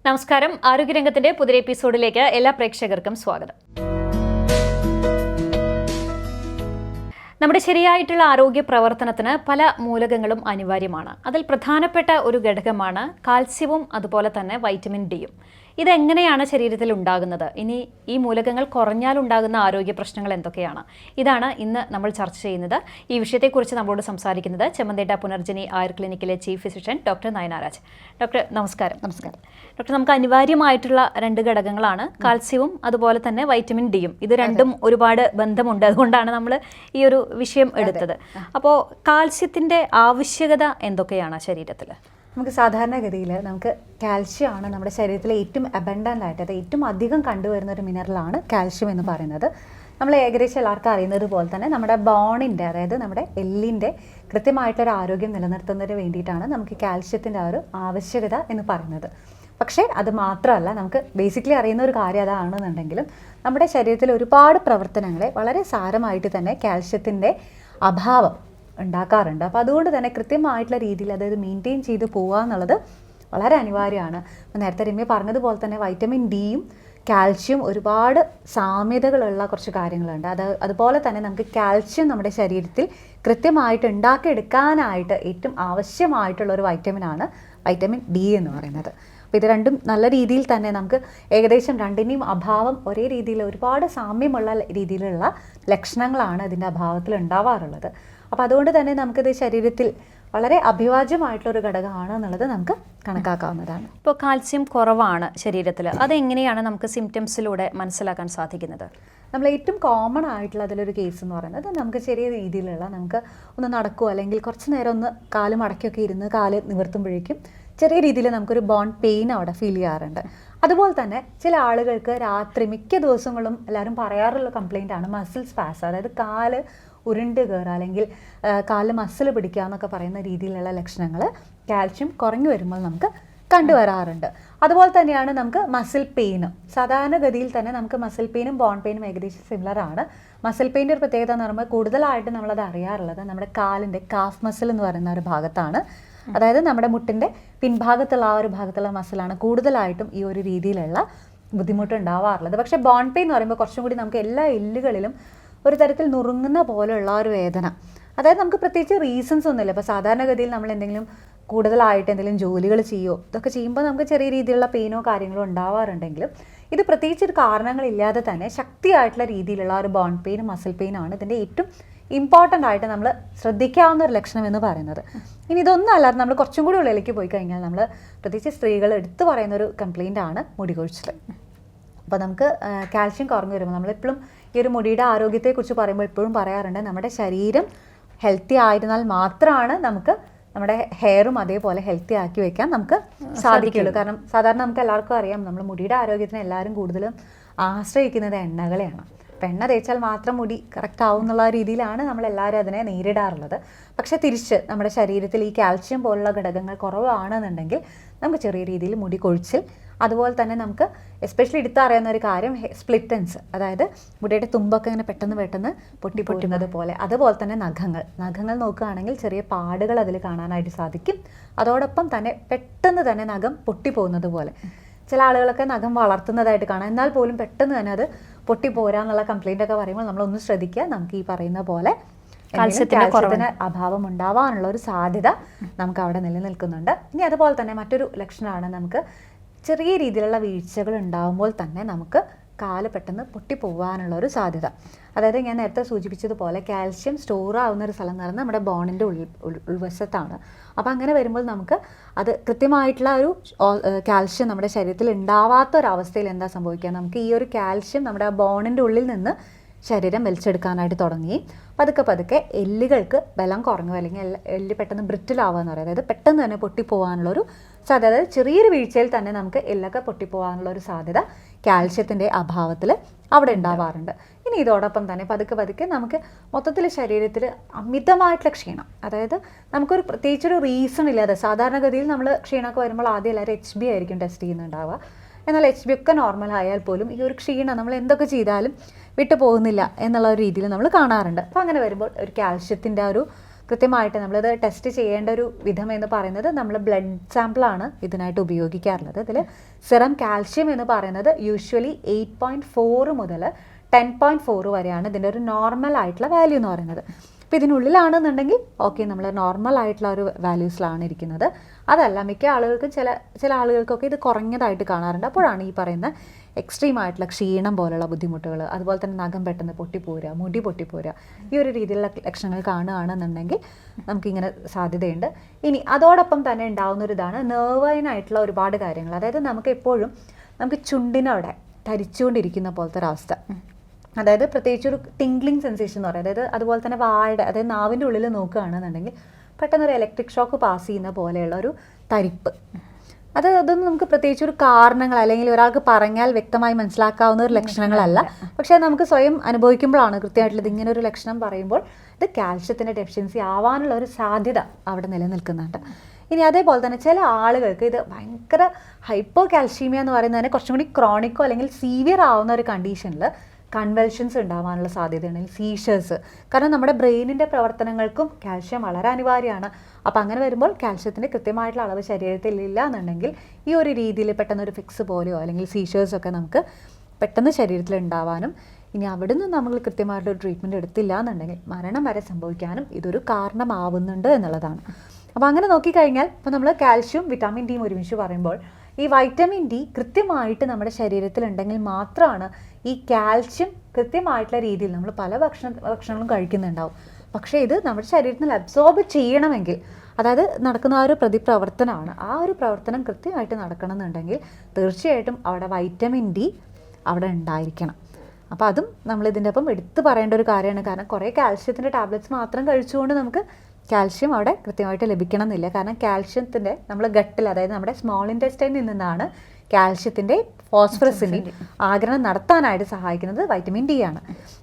നമസ്കാരം. ആരോഗ്യരംഗത്തിന്റെ പുതിയ എപ്പിസോഡിലേക്ക് എല്ലാ പ്രേക്ഷകർക്കും സ്വാഗതം. നമ്മുടെ ശരിയായിട്ടുള്ള ആരോഗ്യ പ്രവർത്തനത്തിന് പല മൂലകങ്ങളും അനിവാര്യമാണ്. അതിൽ പ്രധാനപ്പെട്ട ഒരു ഘടകമാണ് കാൽസ്യവും അതുപോലെ തന്നെ വൈറ്റമിൻ ഡിയും. ഇതെങ്ങനെയാണ് ശരീരത്തിൽ ഉണ്ടാകുന്നത്? ഇനി ഈ മൂലകങ്ങൾ കുറഞ്ഞാലുണ്ടാകുന്ന ആരോഗ്യ പ്രശ്നങ്ങൾ എന്തൊക്കെയാണ്? ഇതാണ് ഇന്ന് നമ്മൾ ചർച്ച ചെയ്യുന്നത്. ഈ വിഷയത്തെക്കുറിച്ച് നമ്മളോട് സംസാരിക്കുന്നത് ചെമ്മന്തേട്ട പുനർജനി ആയുർ ക്ലിനിക്കിലെ chief physician doctor Nayanaraj. Doctor നമസ്കാരം. നമസ്കാരം ഡോക്ടർ, നമുക്ക് അനിവാര്യമായിട്ടുള്ള രണ്ട് ഘടകങ്ങളാണ് കാൽസ്യവും അതുപോലെ തന്നെ വൈറ്റമിൻ ഡിയും. ഇത് രണ്ടും ഒരുപാട് ബന്ധമുണ്ട്, അതുകൊണ്ടാണ് നമ്മൾ ഈ ഒരു വിഷയം എടുത്തത്. അപ്പോൾ കാൽസ്യത്തിൻ്റെ ആവശ്യകത എന്തൊക്കെയാണ് ശരീരത്തിൽ? നമുക്ക് സാധാരണഗതിയിൽ നമുക്ക് കാൽഷ്യമാണ് നമ്മുടെ ശരീരത്തിലെ ഏറ്റവും അബൻഡൻ്റ് ആയിട്ട്, അത് ഏറ്റവും അധികം കണ്ടുവരുന്ന ഒരു മിനറലാണ് കാൽഷ്യം എന്ന് പറയുന്നത്. നമ്മൾ ഏകദേശം എല്ലാവർക്കും അറിയുന്നത് പോലെ തന്നെ നമ്മുടെ ബോണിൻ്റെ, അതായത് നമ്മുടെ എല്ലിൻ്റെ കൃത്യമായിട്ടൊരു ആരോഗ്യം നിലനിർത്തുന്നതിന് വേണ്ടിയിട്ടാണ് നമുക്ക് കാൽഷ്യത്തിൻ്റെ ആ ഒരു ആവശ്യകത എന്ന് പറയുന്നത്. പക്ഷേ അത് മാത്രമല്ല, നമുക്ക് ബേസിക്കലി അറിയുന്ന ഒരു കാര്യം അതാണെന്നുണ്ടെങ്കിലും നമ്മുടെ ശരീരത്തിലെ ഒരുപാട് പ്രവർത്തനങ്ങളെ വളരെ സാരമായിട്ട് തന്നെ കാൽഷ്യത്തിൻ്റെ അഭാവം ഉണ്ടാക്കാറുണ്ട്. അപ്പോൾ അതുകൊണ്ട് തന്നെ കൃത്യമായിട്ടുള്ള രീതിയിൽ അതായത് മെയിൻറ്റെയിൻ ചെയ്ത് പോകുക എന്നുള്ളത് വളരെ അനിവാര്യമാണ്. അപ്പോൾ നേരത്തെ രമ്യ പറഞ്ഞതുപോലെ തന്നെ വൈറ്റമിൻ ഡിയും കാൽഷ്യം ഒരുപാട് സാമ്യതകളുള്ള കുറച്ച് കാര്യങ്ങളുണ്ട്. അതുപോലെ തന്നെ നമുക്ക് കാൽഷ്യം നമ്മുടെ ശരീരത്തിൽ കൃത്യമായിട്ട് ഉണ്ടാക്കിയെടുക്കാനായിട്ട് ഏറ്റവും ആവശ്യമായിട്ടുള്ള ഒരു വൈറ്റമിനാണ് വൈറ്റമിൻ ഡി എന്ന് പറയുന്നത്. അപ്പോൾ ഇത് രണ്ടും നല്ല രീതിയിൽ തന്നെ നമുക്ക് ഏകദേശം രണ്ടിനെയും അഭാവം ഒരേ രീതിയിൽ ഒരുപാട് സാമ്യമുള്ള രീതിയിലുള്ള ലക്ഷണങ്ങളാണ് ഇതിൻ്റെ അഭാവത്തിൽ ഉണ്ടാവാറുള്ളത്. അപ്പോൾ അതുകൊണ്ട് തന്നെ നമുക്കിത് ശരീരത്തിൽ വളരെ അഭിവാജ്യമായിട്ടുള്ളൊരു ഘടകമാണ് എന്നുള്ളത് നമുക്ക് കണക്കാക്കാവുന്നതാണ്. ഇപ്പോൾ കാൽസ്യം കുറവാണ് ശരീരത്തിൽ, അതെങ്ങനെയാണ് നമുക്ക് സിംറ്റംസിലൂടെ മനസ്സിലാക്കാൻ സാധിക്കുന്നത്? നമ്മൾ ഏറ്റവും കോമൺ ആയിട്ടുള്ള അതിലൊരു കേസ് എന്ന് പറയുന്നത് നമുക്ക് ചെറിയ രീതിയിലുള്ള നമുക്ക് ഒന്ന് നടക്കുമോ അല്ലെങ്കിൽ കുറച്ച് നേരം ഒന്ന് കാല് മടക്കിയൊക്കെ ഇരുന്ന് കാല് നിവർത്തുമ്പോഴേക്കും ചെറിയ രീതിയിൽ നമുക്കൊരു ബോൺ പെയിൻ അവിടെ ഫീൽ ചെയ്യാറുണ്ട്. അതുപോലെ തന്നെ ചില ആളുകൾക്ക് രാത്രി മിക്ക ദിവസങ്ങളും എല്ലാവരും പറയാറുള്ള കംപ്ലയിൻ്റ് ആണ് മസിൽ സ്പാസ്, അതായത് കാല് ഉരുണ്ട് കയറുക അല്ലെങ്കിൽ കാലിൽ മസിൽ പിടിക്കുക എന്നൊക്കെ പറയുന്ന രീതിയിലുള്ള ലക്ഷണങ്ങൾ കാൽഷ്യം കുറഞ്ഞു വരുമ്പോൾ നമുക്ക് കണ്ടുവരാറുണ്ട്. അതുപോലെ തന്നെയാണ് നമുക്ക് മസിൽ പെയിനും. സാധാരണഗതിയിൽ തന്നെ നമുക്ക് മസിൽ പെയിനും ബോൺ പെയിനും ഏകദേശം സിമിലർ ആണ്. മസിൽ പെയിൻ്റെ ഒരു പ്രത്യേകത എന്ന് പറയുമ്പോൾ കൂടുതലായിട്ട് നമ്മളത് അറിയാറുള്ളത് നമ്മുടെ കാലിൻ്റെ കാഫ് മസിൽ എന്ന് പറയുന്ന ഒരു ഭാഗത്താണ്. അതായത് നമ്മുടെ മുട്ടിൻ്റെ പിൻഭാഗത്തുള്ള ആ ഒരു ഭാഗത്തുള്ള മസിലാണ് കൂടുതലായിട്ടും ഈ ഒരു രീതിയിലുള്ള ബുദ്ധിമുട്ട് ഉണ്ടാവാറുള്ളത്. പക്ഷേ ബോൺ പെയിൻ എന്ന് പറയുമ്പോൾ കുറച്ചും കൂടി നമുക്ക് എല്ലാ എല്ലുകളിലും ഒരു തരത്തിൽ നുറുങ്ങുന്ന പോലെയുള്ള ഒരു വേദന, അതായത് നമുക്ക് പ്രത്യേകിച്ച് റീസൺസ് ഒന്നുമില്ല. ഇപ്പോൾ സാധാരണഗതിയിൽ നമ്മൾ എന്തെങ്കിലും കൂടുതലായിട്ട് എന്തെങ്കിലും ജോലികൾ ചെയ്യുമോ ഇതൊക്കെ ചെയ്യുമ്പോൾ നമുക്ക് ചെറിയ രീതിയിലുള്ള പെയിനോ കാര്യങ്ങളോ ഉണ്ടാവാറുണ്ടെങ്കിലും ഇത് പ്രത്യേകിച്ച് ഒരു കാരണങ്ങളില്ലാതെ തന്നെ ശക്തിയായിട്ടുള്ള രീതിയിലുള്ള ഒരു ബോൺ പെയിൻ മസിൽ പെയിനാണ് ഇതിൻ്റെ ഏറ്റവും ഇമ്പോർട്ടൻ്റ് ആയിട്ട് നമ്മൾ ശ്രദ്ധിക്കാവുന്ന ഒരു ലക്ഷണം എന്ന് പറയുന്നത്. ഇനി ഇതൊന്നും അല്ലാതെ നമ്മൾ കുറച്ചും കൂടി ഉള്ളിലേക്ക് പോയി കഴിഞ്ഞാൽ നമ്മൾ പ്രത്യേകിച്ച് സ്ത്രീകൾ എടുത്തു പറയുന്ന ഒരു കംപ്ലയിൻ്റ് ആണ് മുടി കൊഴിച്ചിൽ. അപ്പോൾ നമുക്ക് കാൽഷ്യം കുറഞ്ഞു വരുമ്പോൾ നമ്മളെപ്പോഴും ഈ ഒരു മുടിയുടെ ആരോഗ്യത്തെക്കുറിച്ച് പറയുമ്പോൾ എപ്പോഴും പറയാറുണ്ട് നമ്മുടെ ശരീരം ഹെൽത്തി ആയിരുന്നാൽ മാത്രമാണ് നമുക്ക് നമ്മുടെ ഹെയറും അതേപോലെ ഹെൽത്തി ആക്കി വെക്കാൻ നമുക്ക് സാധിക്കുള്ളൂ. കാരണം സാധാരണ നമുക്ക് എല്ലാവർക്കും അറിയാം നമ്മൾ മുടിയുടെ ആരോഗ്യത്തിന് എല്ലാവരും കൂടുതലും ആശ്രയിക്കുന്നത് എണ്ണകളെയാണ്. അപ്പം എണ്ണ തേച്ചാൽ മാത്രം മുടി കറക്റ്റ് ആവും എന്നുള്ള രീതിയിലാണ് നമ്മളെല്ലാവരും അതിനെ നേരിടാറുള്ളത്. പക്ഷേ തിരിച്ച് നമ്മുടെ ശരീരത്തിൽ ഈ കാൽഷ്യം പോലുള്ള ഘടകങ്ങൾ കുറവാണെന്നുണ്ടെങ്കിൽ നമുക്ക് ചെറിയ രീതിയിൽ മുടി കൊഴിച്ചിൽ, അതുപോലെ തന്നെ നമുക്ക് എസ്പെഷ്യലി എടുത്തറിയാവുന്ന ഒരു കാര്യം സ്പ്ലിറ്റൻസ്, അതായത് മുടിയുടെ തുമ്പൊക്കെ ഇങ്ങനെ പെട്ടെന്ന് പൊട്ടിപ്പൊട്ടുന്നത് പോലെ. അതുപോലെ തന്നെ നഖങ്ങൾ നോക്കുകയാണെങ്കിൽ ചെറിയ പാടുകൾ അതിൽ കാണാനായിട്ട് സാധിക്കും. അതോടൊപ്പം തന്നെ പെട്ടെന്ന് തന്നെ നഖം പൊട്ടിപ്പോകുന്നത് പോലെ. ചില ആളുകളൊക്കെ നഖം വളർത്തുന്നതായിട്ട് കാണാം, എന്നാൽ പോലും പെട്ടെന്ന് തന്നെ അത് പൊട്ടിപ്പോരാന്നുള്ള കംപ്ലയിൻ്റ് ഒക്കെ പറയുമ്പോൾ നമ്മളൊന്ന് ശ്രദ്ധിക്കുക. നമുക്ക് ഈ പറയുന്ന പോലെ കാൽസ്യത്തിന് അഭാവം ഉണ്ടാവാനുള്ള ഒരു സാധ്യത നമുക്ക് അവിടെ നിലനിൽക്കുന്നുണ്ട്. ഇനി അതുപോലെ തന്നെ മറ്റൊരു ലക്ഷണമാണ് നമുക്ക് ചെറിയ രീതിയിലുള്ള വീഴ്ചകൾ ഉണ്ടാകുമ്പോൾ തന്നെ നമുക്ക് കാല് പെട്ടെന്ന് പൊട്ടിപ്പോവാനുള്ള ഒരു സാധ്യത. അതായത് ഞാൻ നേരത്തെ സൂചിപ്പിച്ചതുപോലെ കാൽഷ്യം സ്റ്റോർ ആവുന്ന ഒരു സ്ഥലം എന്ന് പറയുന്നത് നമ്മുടെ ബോണിൻ്റെ ഉൾവശത്താണ്. അപ്പോൾ അങ്ങനെ വരുമ്പോൾ നമുക്ക് അത് കൃത്യമായിട്ടുള്ള ഒരു കാൽഷ്യം നമ്മുടെ ശരീരത്തിൽ ഉണ്ടാവാത്ത ഒരവസ്ഥയിൽ എന്താ സംഭവിക്കുക, നമുക്ക് ഈ ഒരു കാൽഷ്യം നമ്മുടെ ബോണിൻ്റെ ഉള്ളിൽ നിന്ന് ശരീരം വലിച്ചെടുക്കാനായിട്ട് തുടങ്ങി പതുക്കെ എല്ലുകൾക്ക് ബലം കുറഞ്ഞു അല്ലെങ്കിൽ എല്ല് പെട്ടെന്ന് ബ്രിറ്റിലാവുക എന്ന് പറയുന്നത്, അതായത് പെട്ടെന്ന് തന്നെ പൊട്ടിപ്പോകാനുള്ളൊരു സാധ്യത, അതായത് ചെറിയൊരു വീഴ്ചയിൽ തന്നെ നമുക്ക് എല്ലൊക്കെ പൊട്ടിപ്പോകാനുള്ള ഒരു സാധ്യത കാൽഷ്യത്തിൻ്റെ അഭാവത്തിൽ അവിടെ ഉണ്ടാവാറുണ്ട്. ഇനി ഇതോടൊപ്പം തന്നെ പതുക്കെ നമുക്ക് മൊത്തത്തിൽ ശരീരത്തിൽ അമിതമായിട്ടുള്ള ക്ഷീണം, അതായത് നമുക്കൊരു പ്രത്യേകിച്ചൊരു റീസൺ ഇല്ലാതെ സാധാരണഗതിയിൽ നമ്മൾ ക്ഷീണമൊക്കെ വരുമ്പോൾ ആദ്യം എല്ലാവരും HB ആയിരിക്കും ടെസ്റ്റ് ചെയ്യുന്നുണ്ടാവുക. എന്നാൽ HB ഒക്കെ നോർമൽ ആയാൽ പോലും ഈ ഒരു ക്ഷീണം നമ്മൾ എന്തൊക്കെ ചെയ്താലും വിട്ടു പോകുന്നില്ല എന്നുള്ള ഒരു രീതിയിൽ നമ്മൾ കാണാറുണ്ട്. അപ്പോൾ അങ്ങനെ വരുമ്പോൾ ഒരു കാൽഷ്യത്തിൻ്റെ ഒരു കൃത്യമായിട്ട് നമ്മളിത് ടെസ്റ്റ് ചെയ്യേണ്ട ഒരു വിധം എന്ന് പറയുന്നത് നമ്മൾ ബ്ലഡ് സാമ്പിളാണ് ഇതിനായിട്ട് ഉപയോഗിക്കാറുള്ളത്. ഇതിൽ സിറം കാൽഷ്യം എന്ന് പറയുന്നത് യൂഷ്വലി 8.4 മുതൽ 10.4 വരെയാണ് ഇതിൻ്റെ ഒരു നോർമൽ ആയിട്ടുള്ള വാല്യൂ എന്ന് പറയുന്നത്. അപ്പോൾ ഇതിനുള്ളിലാണെന്നുണ്ടെങ്കിൽ ഓക്കെ, നമ്മൾ നോർമൽ ആയിട്ടുള്ള ഒരു വാല്യൂസിലാണ് ഇരിക്കുന്നത്. അതല്ല, മിക്ക ആളുകൾക്കും ചില ആളുകൾക്കൊക്കെ ഇത് കുറഞ്ഞതായിട്ട് കാണാറുണ്ട്. അപ്പോഴാണ് ഈ പറയുന്ന എക്സ്ട്രീം ആയിട്ടുള്ള ക്ഷീണം പോലുള്ള ബുദ്ധിമുട്ടുകൾ, അതുപോലെ തന്നെ നഖം പെട്ടെന്ന് പൊട്ടിപ്പോരുക, മുടി പൊട്ടിപ്പോരുക, ഈ ഒരു രീതിയിലുള്ള ലക്ഷണങ്ങൾ കാണുകയാണെന്നുണ്ടെങ്കിൽ നമുക്കിങ്ങനെ സാധ്യതയുണ്ട്. ഇനി അതോടൊപ്പം തന്നെ ഉണ്ടാകുന്ന ഒരു ഇതാണ് നെർവൈനായിട്ടുള്ള ഒരുപാട് കാര്യങ്ങൾ. അതായത് നമുക്ക് എപ്പോഴും നമുക്ക് ചുണ്ടിനവിടെ ധരിച്ചുകൊണ്ടിരിക്കുന്ന പോലത്തെ ഒരവസ്ഥ, അതായത് പ്രത്യേകിച്ച് ഒരു ടിംഗ്ലിംഗ് സെൻസേഷൻ എന്ന് പറയുന്നത്, അതായത് അതുപോലെ തന്നെ അതായത് നാവിൻ്റെ ഉള്ളിൽ നോക്കുകയാണെന്നുണ്ടെങ്കിൽ പെട്ടെന്നൊരു ഇലക്ട്രിക് ഷോക്ക് പാസ് ചെയ്യുന്ന പോലെയുള്ള ഒരു തരിപ്പ്. അതൊന്നും നമുക്ക് പ്രത്യേകിച്ച് ഒരു കാരണങ്ങൾ അല്ലെങ്കിൽ ഒരാൾക്ക് പറഞ്ഞാൽ വ്യക്തമായി മനസ്സിലാക്കാവുന്ന ഒരു ലക്ഷണങ്ങളല്ല. പക്ഷേ നമുക്ക് സ്വയം അനുഭവിക്കുമ്പോഴാണ് കൃത്യമായിട്ടുള്ളത് ഇങ്ങനെ ഒരു ലക്ഷണം പറയുമ്പോൾ ഇത് കാൽഷ്യത്തിൻ്റെ ഡെഫിഷ്യൻസി ആവാനുള്ള ഒരു സാധ്യത അവിടെ നിലനിൽക്കുന്നുണ്ട്. ഇനി അതേപോലെ തന്നെ ചില ആളുകൾക്ക് ഇത് ഭയങ്കര ഹൈപ്പോ കാൽഷ്യമia എന്ന് പറയുന്നതിന് കുറച്ചും കൂടി ക്രോണിക്കോ അല്ലെങ്കിൽ സീവിയർ ആവുന്ന ഒരു കണ്ടീഷനിൽ കൺവൽഷൻസ് ഉണ്ടാവാനുള്ള സാധ്യതയാണ്, സീഷേഴ്സ്. കാരണം നമ്മുടെ ബ്രെയിനിൻ്റെ പ്രവർത്തനങ്ങൾക്കും കാൽഷ്യം വളരെ അനിവാര്യമാണ്. അപ്പോൾ അങ്ങനെ വരുമ്പോൾ കാൽഷ്യത്തിൻ്റെ കൃത്യമായിട്ടുള്ള അളവ് ശരീരത്തിൽ ഇല്ല എന്നുണ്ടെങ്കിൽ ഈ ഒരു രീതിയിൽ പെട്ടെന്നൊരു ഫിക്സ് പോലെയോ അല്ലെങ്കിൽ സീഷേഴ്സൊക്കെ നമുക്ക് പെട്ടെന്ന് ശരീരത്തിൽ ഉണ്ടാവാനും, ഇനി അവിടുന്ന് നമ്മൾ കൃത്യമായിട്ടൊരു ട്രീറ്റ്മെൻറ്റ് എടുത്തില്ല എന്നുണ്ടെങ്കിൽ മരണം വരെ സംഭവിക്കാനും ഇതൊരു കാരണമാവുന്നുണ്ട് എന്നുള്ളതാണ്. അപ്പോൾ അങ്ങനെ നോക്കിക്കഴിഞ്ഞാൽ ഇപ്പോൾ നമ്മൾ കാൽഷ്യം വിറ്റാമിൻ ഡിയും ഒരുമിച്ച് പറയുമ്പോൾ ഈ വൈറ്റമിൻ ഡി കൃത്യമായിട്ട് നമ്മുടെ ശരീരത്തിൽ ഉണ്ടെങ്കിൽ മാത്രമാണ് ഈ കാൽഷ്യം കൃത്യമായിട്ടുള്ള രീതിയിൽ നമ്മൾ പല ഭക്ഷണങ്ങളും കഴിക്കുന്നുണ്ടാവും. പക്ഷേ ഇത് നമ്മുടെ ശരീരത്തിൽ അബ്സോർബ് ചെയ്യണമെങ്കിൽ, അതായത് നടക്കുന്ന ആ ഒരു പ്രതിപ്രവർത്തനമാണ്, ആ ഒരു പ്രവർത്തനം കൃത്യമായിട്ട് നടക്കണമെന്നുണ്ടെങ്കിൽ തീർച്ചയായിട്ടും അവിടെ വൈറ്റമിൻ ഡി അവിടെ ഉണ്ടായിരിക്കണം. അപ്പോൾ അതും നമ്മളിതിൻ്റെ ഒപ്പം എടുത്തു പറയേണ്ട ഒരു കാര്യമാണ്. കാരണം കുറേ കാൽഷ്യത്തിൻ്റെ ടാബ്ലറ്റ്സ് മാത്രം കഴിച്ചുകൊണ്ട് നമുക്ക് കാൽഷ്യം അവിടെ കൃത്യമായിട്ട് ലഭിക്കണം എന്നില്ല. കാരണം കാൽഷ്യത്തിൻ്റെ നമ്മൾ ഗട്ടിൽ, അതായത് നമ്മുടെ സ്മോൾ ഇൻറ്റെസ്റ്റൈനിൽ നിന്നാണ് കാൽഷ്യത്തിൻ്റെ ഫോസ്ഫറസിൻ്റെ ആഗിരണം നടത്താനായിട്ട് സഹായിക്കുന്നത് വൈറ്റമിൻ ഡി ആണ്.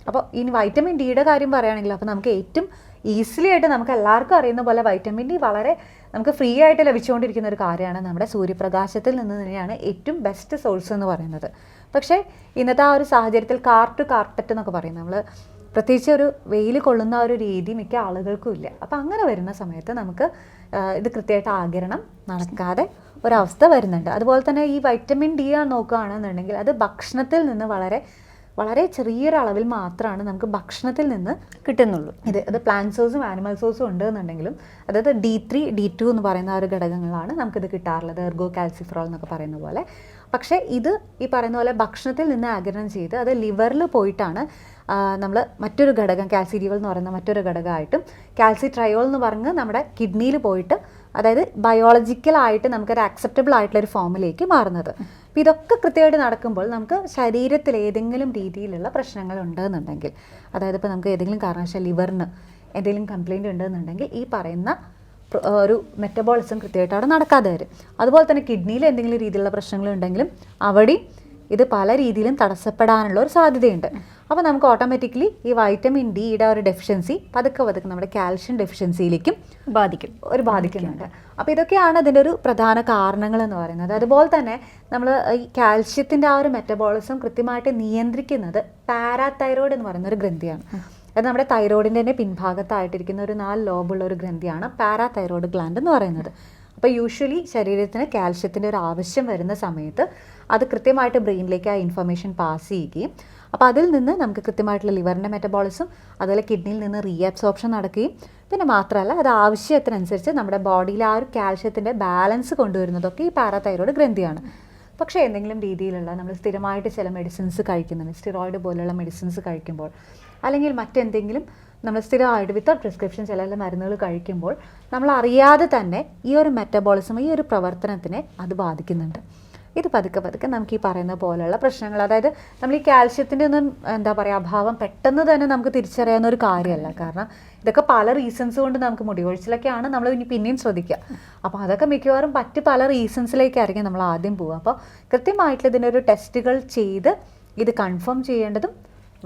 അപ്പോൾ ഇനി വൈറ്റമിൻ ഡിയുടെ കാര്യം പറയുകയാണെങ്കിൽ അപ്പോൾ നമുക്ക് ഏറ്റവും ഈസിലി ആയിട്ട് നമുക്ക് എല്ലാവർക്കും അറിയുന്ന പോലെ വൈറ്റമിൻ ഡി വളരെ നമുക്ക് ഫ്രീ ആയിട്ട് ലഭിച്ചുകൊണ്ടിരിക്കുന്ന ഒരു കാര്യമാണ്. നമ്മുടെ സൂര്യപ്രകാശത്തിൽ നിന്ന് തന്നെയാണ് ഏറ്റവും ബെസ്റ്റ് സോഴ്സ് എന്ന് പറയുന്നത്. പക്ഷേ ഇന്നത്തെ ആ ഒരു സാഹചര്യത്തിൽ കാർപ്പറ്റ് എന്നൊക്കെ പറയും നമ്മൾ, പ്രത്യേകിച്ച് ഒരു വെയിൽ കൊള്ളുന്ന ഒരു രീതി മിക്ക ആളുകൾക്കും ഇല്ല. അപ്പോൾ അങ്ങനെ വരുന്ന സമയത്ത് നമുക്ക് ഇത് കൃത്യമായിട്ട് ആഗിരണം നടക്കാതെ ഒരവസ്ഥ വരുന്നുണ്ട്. അതുപോലെ തന്നെ ഈ വൈറ്റമിൻ ഡി ആണ് നോക്കുകയാണെന്നുണ്ടെങ്കിൽ അത് ഭക്ഷണത്തിൽ നിന്ന് വളരെ വളരെ ചെറിയൊരളവിൽ മാത്രമാണ് നമുക്ക് ഭക്ഷണത്തിൽ നിന്ന് കിട്ടുന്നുള്ളൂ. അത് പ്ലാന്റ് സോഴ്സും ആനിമൽ സോഴ്സും ഉണ്ട് എന്നുണ്ടെങ്കിലും, അതായത് D3, D2 എന്ന് പറയുന്ന ഒരു ഘടകങ്ങളാണ് നമുക്കിത് കിട്ടാറുള്ളത്, എർഗോ കാൽസിഫറോൾ എന്നൊക്കെ പറയുന്ന പോലെ. പക്ഷേ ഇത് ഈ പറയുന്ന പോലെ ഭക്ഷണത്തിൽ നിന്ന് ആഗിരണം ചെയ്ത് അത് ലിവറിൽ പോയിട്ടാണ് നമ്മൾ മറ്റൊരു ഘടകം കാൽസിഡിയോൾ എന്ന് പറയുന്ന മറ്റൊരു ഘടകമായിട്ടും കാൽസിട്രയോൾ എന്ന് പറഞ്ഞ് നമ്മുടെ കിഡ്നിയിൽ പോയിട്ട്, അതായത് ബയോളജിക്കലായിട്ട് നമുക്കൊരു അക്സെപ്റ്റബിൾ ആയിട്ടുള്ളൊരു ഫോമിലേക്ക് മാറുന്നത്. അപ്പോൾ ഇതൊക്കെ കൃത്യമായിട്ട് നടക്കുമ്പോൾ നമുക്ക് ശരീരത്തിൽ ഏതെങ്കിലും രീതിയിലുള്ള പ്രശ്നങ്ങൾ ഉണ്ടെന്നുണ്ടെങ്കിൽ, അതായത് ഇപ്പോൾ നമുക്ക് ഏതെങ്കിലും കാരണവശാൽ ലിവറിന് എന്തെങ്കിലും കംപ്ലയിൻ്റ് ഉണ്ടെന്നുണ്ടെങ്കിൽ ഈ പറയുന്ന ഒരു മെറ്റബോളിസം കൃത്യമായിട്ട് അവിടെ നടക്കാതെ വരും. അതുപോലെ തന്നെ കിഡ്നിയിൽ എന്തെങ്കിലും രീതിയിലുള്ള പ്രശ്നങ്ങളുണ്ടെങ്കിലും അവിടെയും ഇത് പല രീതിയിലും തടസ്സപ്പെടാനുള്ള ഒരു സാധ്യതയുണ്ട്. അപ്പോൾ നമുക്ക് ഓട്ടോമാറ്റിക്കലി ഈ വൈറ്റമിൻ ഡിയുടെ ഒരു ഡെഫിഷ്യൻസി പതുക്കെ നമ്മുടെ കാൽഷ്യം ഡെഫിഷ്യൻസിയിലേക്കും ബാധിക്കുന്നുണ്ട്. അപ്പോൾ ഇതൊക്കെയാണ് അതിൻ്റെ ഒരു പ്രധാന കാരണങ്ങൾ എന്ന് പറയുന്നത്. അതുപോലെ തന്നെ നമ്മൾ ഈ കാൽഷ്യത്തിൻ്റെ ആ ഒരു മെറ്റബോളിസം കൃത്യമായിട്ട് നിയന്ത്രിക്കുന്നത് പാരാതൈറോയ്ഡ് എന്ന് പറയുന്ന ഒരു ഗ്രന്ഥിയാണ്. അത് നമ്മുടെ തൈറോയിഡിൻ്റെ തന്നെ പിൻഭാഗത്തായിട്ടിരിക്കുന്ന ഒരു 4 ലോബുള്ള ഒരു ഗ്രന്ഥിയാണ് പാരാതൈറോയ്ഡ് ഗ്ലാൻഡ് എന്ന് പറയുന്നത്. അപ്പോൾ യൂഷ്വലി ശരീരത്തിന് കാൽഷ്യത്തിൻ്റെ ഒരു ആവശ്യം വരുന്ന സമയത്ത് അത് കൃത്യമായിട്ട് ബ്രെയിനിലേക്ക് ആ ഇൻഫർമേഷൻ പാസ് ചെയ്യുകയും അപ്പോൾ അതിൽ നിന്ന് നമുക്ക് കൃത്യമായിട്ടുള്ള ലിവറിൻ്റെ മെറ്റബോളിസം, അതുപോലെ കിഡ്നിയിൽ നിന്ന് റീഅബ്സോർപ്ഷൻ നടക്കുകയും പിന്നെ മാത്രമല്ല അത് ആവശ്യത്തിനനുസരിച്ച് നമ്മുടെ ബോഡിയിൽ ആ ഒരു കാൽഷ്യത്തിൻ്റെ ബാലൻസ് കൊണ്ടുവരുന്നതൊക്കെ ഈ പാരാതൈറോയ്ഡ് ഗ്രന്ഥിയാണ്. പക്ഷേ എന്തെങ്കിലും രീതിയിലുള്ള നമ്മൾ സ്ഥിരമായിട്ട് ചില മെഡിസിൻസ് കഴിക്കുന്നുണ്ട്, സ്റ്റിറോയിഡ് പോലുള്ള മെഡിസിൻസ് കഴിക്കുമ്പോൾ അല്ലെങ്കിൽ മറ്റെന്തെങ്കിലും നമ്മൾ സ്ഥിരമായിട്ട് വിത്തൗട്ട് പ്രിസ്ക്രിപ്ഷൻ ചില മരുന്നുകൾ കഴിക്കുമ്പോൾ നമ്മൾ അറിയാതെ തന്നെ ഈ ഒരു മെറ്റബോളിസം, ഈ ഒരു പ്രവർത്തനത്തിനെ അത് ബാധിക്കുന്നുണ്ട്. ഇത് പതുക്കെ നമുക്ക് ഈ പറയുന്ന പോലെയുള്ള പ്രശ്നങ്ങൾ, അതായത് നമ്മൾ ഈ കാൽഷ്യത്തിൻ്റെ ഒന്നും അഭാവം പെട്ടെന്ന് തന്നെ നമുക്ക് തിരിച്ചറിയാവുന്ന ഒരു കാര്യമല്ല. കാരണം ഇതൊക്കെ പല റീസൺസ് കൊണ്ട് നമുക്ക് മുടികൊഴിച്ചിലൊക്കെയാണ് നമ്മൾ ഇനി പിന്നെയും ശ്രദ്ധിക്കുക. അപ്പോൾ അതൊക്കെ മിക്കവാറും പല റീസൺസിലേക്കായിരിക്കും നമ്മൾ ആദ്യം പോവുക. അപ്പോൾ കൃത്യമായിട്ടുള്ള ഇതിനൊരു ടെസ്റ്റുകൾ ചെയ്ത് ഇത് കൺഫേം ചെയ്യേണ്ടതും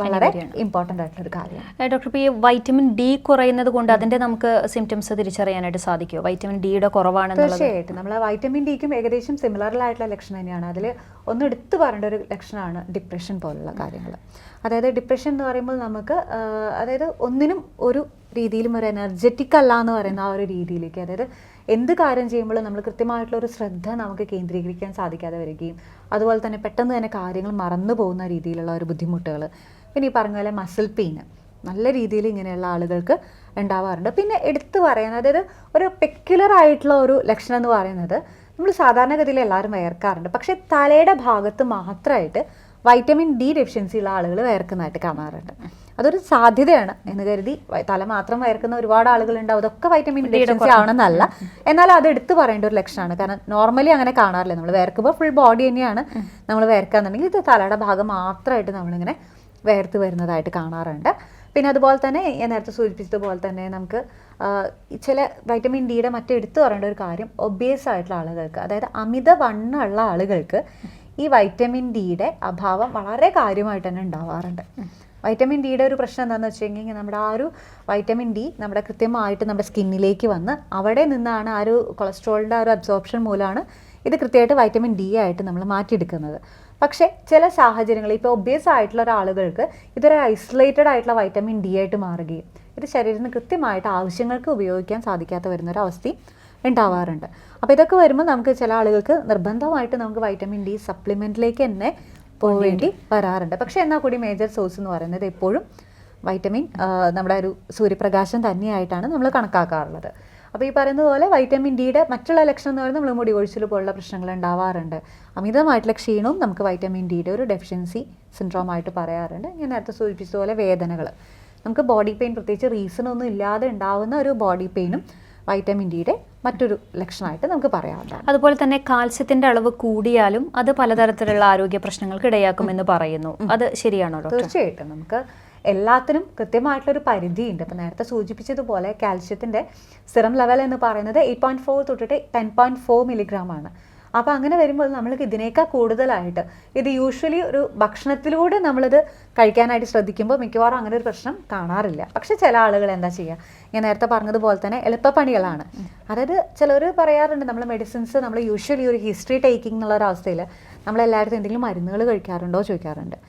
വളരെ ഇമ്പോർട്ടൻ്റ് ആയിട്ടുള്ള ഒരു കാര്യമാണ്. ഡോക്ടർ, ഇപ്പോൾ ഈ വൈറ്റമിൻ ഡി കുറയുന്നത് കൊണ്ട് അതിന്റെ നമുക്ക് സിംറ്റംസ് തിരിച്ചറിയാനായിട്ട് സാധിക്കുമോ? വൈറ്റമിൻ ഡിയുടെ കുറവാണെന്നുള്ളത്. തീർച്ചയായിട്ടും നമ്മൾ വൈറ്റമിൻ ഡിക്കും ഏകദേശം സിമിലറിലായിട്ടുള്ള ലക്ഷണം തന്നെയാണ്. അതിൽ ഒന്ന് എടുത്തു പറയേണ്ട ഒരു ലക്ഷണമാണ് ഡിപ്രഷൻ പോലുള്ള കാര്യങ്ങൾ. അതായത് ഡിപ്രഷൻ എന്ന് പറയുമ്പോൾ നമുക്ക് അതായത് ഒന്നിനും ഒരു രീതിയിലും ഒരു എനർജറ്റിക് അല്ല എന്ന് പറയുന്ന ആ ഒരു രീതിയിലേക്ക്, അതായത് എന്ത് കാര്യം ചെയ്യുമ്പോഴും നമ്മൾ കൃത്യമായിട്ടുള്ള ഒരു ശ്രദ്ധ നമുക്ക് കേന്ദ്രീകരിക്കാൻ സാധിക്കാതെ വരികയും അതുപോലെ തന്നെ പെട്ടെന്ന് തന്നെ കാര്യങ്ങൾ മറന്നു പോകുന്ന രീതിയിലുള്ള ഒരു ബുദ്ധിമുട്ടുകൾ, പിന്നെ ഈ പറഞ്ഞ പോലെ മസിൽ പെയിൻ നല്ല രീതിയിൽ ഇങ്ങനെയുള്ള ആളുകൾക്ക് ഉണ്ടാവാറുണ്ട്. പിന്നെ എടുത്തു പറയാൻ, അതായത് ഒരു പെക്യുലർ ആയിട്ടുള്ള ഒരു ലക്ഷണം എന്ന് പറയുന്നത്, നമ്മൾ സാധാരണഗതിയിൽ എല്ലാവരും വയർക്കാറുണ്ട്, പക്ഷേ തലയുടെ ഭാഗത്ത് മാത്രമായിട്ട് വൈറ്റമിൻ ഡി ഡെഫിഷ്യൻസി ഉള്ള ആളുകൾ വയർക്കുന്നതായിട്ട് കാണാറുണ്ട്. അതൊരു സാധ്യതയാണ് എന്ന് കരുതി തല മാത്രം വയർക്കുന്ന ഒരുപാട് ആളുകളുണ്ടാവും. അതൊക്കെ വൈറ്റമിൻ ഡി ഡെഫിഷ്യൻസി ആവണമെന്നല്ല, എന്നാൽ അത് എടുത്തു പറയേണ്ട ഒരു ലക്ഷണമാണ്. കാരണം നോർമലി അങ്ങനെ കാണാറില്ല. നമ്മൾ വയർക്കുമ്പോൾ ഫുൾ ബോഡി തന്നെയാണ് നമ്മൾ വയർക്കാന്നുണ്ടെങ്കിൽ, ഇത് തലയുടെ ഭാഗം മാത്രമായിട്ട് നമ്മളിങ്ങനെ വയർത്ത് വരുന്നതായിട്ട് കാണാറുണ്ട്. പിന്നെ അതുപോലെ തന്നെ ഞാൻ നേരത്തെ സൂചിപ്പിച്ചതുപോലെ തന്നെ നമുക്ക് ചില വൈറ്റമിൻ ഡിയുടെ മറ്റെടുത്ത് പറയേണ്ട ഒരു കാര്യം, ഒബിയസ് ആയിട്ടുള്ള ആളുകൾക്ക്, അതായത് അമിത വണ്ണമുള്ള ആളുകൾക്ക് ഈ വൈറ്റമിൻ ഡിയുടെ അഭാവം വളരെ കാര്യമായിട്ട് തന്നെ ഉണ്ടാവാറുണ്ട്. വൈറ്റമിൻ ഡിയുടെ ഒരു പ്രശ്നം എന്താണെന്ന് വെച്ച് കഴിഞ്ഞാൽ, നമ്മുടെ ആ ഒരു വൈറ്റമിൻ ഡി നമ്മുടെ കൃത്യമായിട്ട് നമ്മുടെ സ്കിന്നിലേക്ക് വന്ന് അവിടെ നിന്നാണ് ആ ഒരു കൊളസ്ട്രോളിൻ്റെ ആ ഒരു അബ്സോർപ്ഷൻ മൂലമാണ് ഇത് കൃത്യമായിട്ട് വൈറ്റമിൻ ഡി ആയിട്ട് നമ്മൾ മാറ്റിയെടുക്കുന്നത്. പക്ഷേ ചില സാഹചര്യങ്ങളിൽ ഇപ്പോൾ ഒബിയസ് ആയിട്ടുള്ള ഒരാളുകൾക്ക് ഇതൊരു ഐസൊലേറ്റഡ് ആയിട്ടുള്ള വൈറ്റമിൻ ഡി ആയിട്ട് മാറുകയും ഇത് ശരീരത്തിന് കൃത്യമായിട്ട് ആവശ്യങ്ങൾക്ക് ഉപയോഗിക്കാൻ സാധിക്കാത്ത വരുന്നൊരവസ്ഥയും ഉണ്ടാവാറുണ്ട്. അപ്പോൾ ഇതൊക്കെ വരുമ്പോൾ നമുക്ക് ചില ആളുകൾക്ക് നിർബന്ധമായിട്ട് നമുക്ക് വൈറ്റമിൻ ഡി സപ്ലിമെൻറ്റിലേക്ക് തന്നെ പോവേണ്ടി വരാറുണ്ട്. പക്ഷേ എന്നാൽ കൂടി മേജർ സോഴ്സ് എന്ന് പറയുന്നത് എപ്പോഴും വൈറ്റമിൻ നമ്മുടെ ഒരു സൂര്യപ്രകാശം തന്നെയായിട്ടാണ് നമ്മൾ കണക്കാക്കാറുള്ളത്. അപ്പോൾ ഈ പറയുന്നത് പോലെ വൈറ്റമിൻ ഡിയുടെ മറ്റുള്ള ലക്ഷണം എന്ന് പറയുന്നത് നമ്മൾ മുടി കൊഴിച്ചിൽ പോലുള്ള പ്രശ്നങ്ങൾ ഉണ്ടാവാറുണ്ട്. അമിതമായിട്ടുള്ള ക്ഷീണവും നമുക്ക് വൈറ്റമിൻ ഡിയുടെ ഒരു ഡെഫിഷ്യൻസി സിൻഡ്രോം ആയിട്ട് പറയാറുണ്ട്. ഞാൻ നേരത്തെ സൂചിപ്പിച്ചതുപോലെ വേദനകൾ, നമുക്ക് ബോഡി പെയിൻ പ്രത്യേകിച്ച് റീസണൊന്നും ഇല്ലാതെ ഉണ്ടാവുന്ന ഒരു ബോഡി പെയിനും വൈറ്റമിൻ ഡിയുടെ മറ്റൊരു ലക്ഷണമായിട്ട് നമുക്ക് പറയാവുന്നതാണ്. അതുപോലെ തന്നെ കാൽസ്യത്തിന്റെ അളവ് കൂടിയാലും അത് പലതരത്തിലുള്ള ആരോഗ്യ പ്രശ്നങ്ങൾക്ക് ഇടയാക്കുമെന്ന് പറയുന്നു. അത് ശരിയാണോ ഡോക്ടർ? തീർച്ചയായിട്ടും നമുക്ക് എല്ലാത്തിനും കൃത്യമായിട്ടുള്ളൊരു പരിധിയുണ്ട്. ഇപ്പം നേരത്തെ സൂചിപ്പിച്ചതുപോലെ കാൽസ്യത്തിൻ്റെ സിറം ലെവൽ എന്ന് പറയുന്നത് 8.4 തൊട്ടിട്ട് 10.4 മില്ലിഗ്രാം ആണ്. അപ്പോൾ അങ്ങനെ വരുമ്പോൾ നമ്മൾക്ക് ഇതിനേക്കാൾ കൂടുതലായിട്ട് ഇത് യൂഷ്വലി ഒരു ഭക്ഷണത്തിലൂടെ നമ്മളിത് കഴിക്കാനായിട്ട് ശ്രദ്ധിക്കുമ്പോൾ മിക്കവാറും അങ്ങനെ ഒരു പ്രശ്നം കാണാറില്ല. പക്ഷെ ചില ആളുകൾ എന്താ ചെയ്യുക, ഞാൻ നേരത്തെ പറഞ്ഞതുപോലെ തന്നെ എളുപ്പപ്പണികളാണ്. അതായത് ചിലർ പറയാറുണ്ട്, നമ്മൾ മെഡിസിൻസ് നമ്മൾ യൂഷ്വലി ഒരു ഹിസ്റ്ററി ടേക്കിംഗ് എന്നുള്ള ഒരു അവസ്ഥയിൽ നമ്മളെല്ലായിടത്തും എന്തെങ്കിലും മരുന്നുകൾ കഴിക്കാറുണ്ടോ ചോദിക്കാറുണ്ട്.